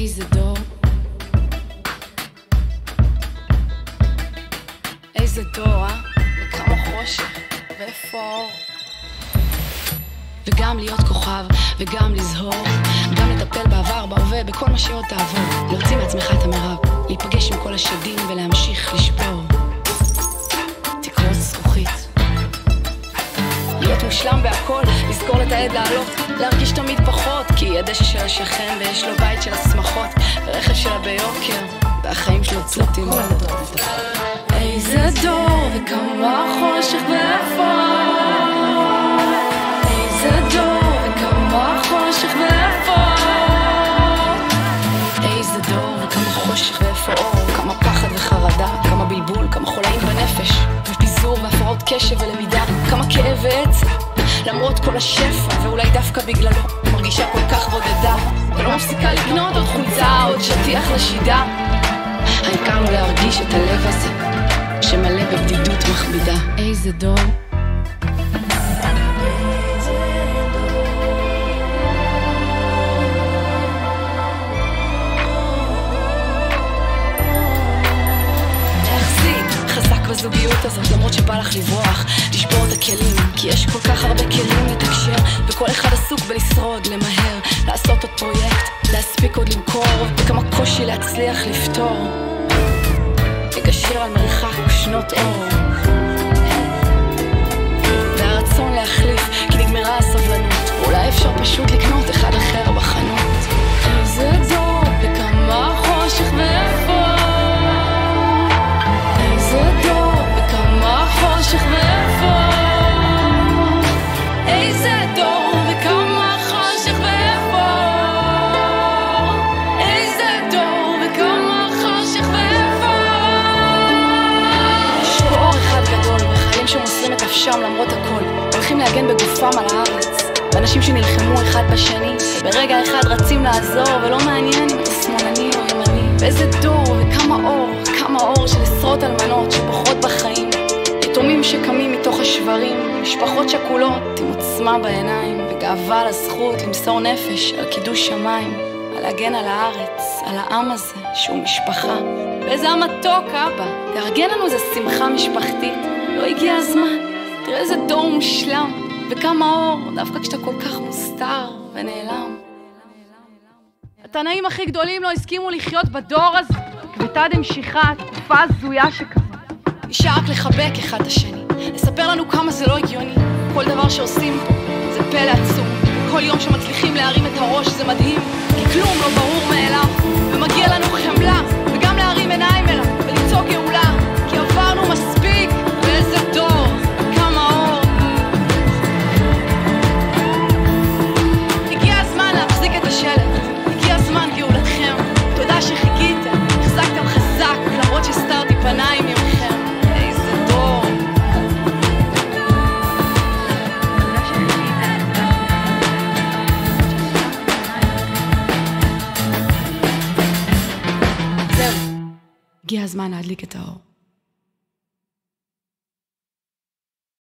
איזה דור, איזה דור, וכמה חושך, ואיפה האור. וגם להיות כוכב, וגם לזהור, גם לטפל בעבר, בהווה, בכל מה שעוד תעבור. להוציא מעצמך את המרב, להיפגש עם כל השדים ולהמשיך לשבור. תקרות זכוכית, להיות מושלם בהכל, לזכור לתעד לעלות, להרגיש תמיד פחות, כי הדשא של השכן ויש לו בית של השמחות, ורכב שלה ביוקר, והחיים שלו צלטים. איזה דור וכמה חושך ואפור, איזה דור וכמה חושך ואפור, איזה דור וכמה חושך ואפור, כמה פחד וחרדה, כמה בלבול, כמה חולאים בנפש, ופיזור והפרעות קשב ולמידה, כמה כאב ועצב, למרות כל השפע, ואולי דווקא בגללו מרגישה כל כך בודדה, ולא מפסיקה לקנות עוד חולצה, עוד שטיח לשידה. העיקר לו להרגיש את הלב הזה שמלא בבדידות מכבידה. איזה דור, בזוגיות הזאת, למרות שבא לך לברוח, לשבור את הכלים, כי יש כל כך הרבה כלים לתקשר, וכל אחד עסוק בלשרוד, למהר, לעשות עוד פרויקט, להספיק עוד למכור, וכמה קושי להצליח לפתור, לגשר על מריחק ושנות אור, והרצון להחליף, כי נגמרה הסבלנות, ואולי אפשר פשוט לקנות אחד אחר בחנות. איזה דור וכמה חושך ואפור, חושך ואפור, איזה דור וכמה חושך ואפור, איזה דור וכמה חושך ואפור. יש פה אור אחד גדול וחיים שמוסרים את נפשם למרות הכל, הולכים להגן בגופם על הארץ, ואנשים שנלחמו אחד בשני, ברגע אחד רצים לעזור, ולא מעניין אם אתה שמאלני או ימני. ואיזה דור וכמה אור, כמה אור של עשרות אלמנות שפחות בחיים, יתומים שקמים מתוך השברים, משפחות שכולות עם עוצמה בעיניים, וגאווה על הזכות למסור נפש על קידוש שמיים, על להגן על הארץ, על העם הזה שהוא משפחה. ואיזה המתוק אבא, תארגן לנו איזה שמחה משפחתית, לא הגיע הזמן? תראה איזה דור מושלם, וכמה אור, דווקא כשאתה כל כך מוסתר ונעלם. התנאים הכי גדולים לא הסכימו לחיות בדור הזה, כבתת המשיכה, תקופה הזויה שכזאת. נשאר רק לחבק אחד את השני, לספר לנו כמה זה לא הגיוני. כל דבר שעושים פה זה פלא עצום, כל יום שמצליחים להרים את הראש זה מדהים, כי כלום לא ברור מאליו, ומגיע לנו חמלה, וגם להרים עיניים אליו ולמצוא גאולה, כי עברנו מספיק. ואיזה דור, כמה אור. הגיע הזמן להחזיק את השלט, הגיע הזמן גאולתכם. תודה שחיכיתם, החזקתם חזק למרות שסתרתי פניים ממכם. הגיע הזמן להדליק את האור.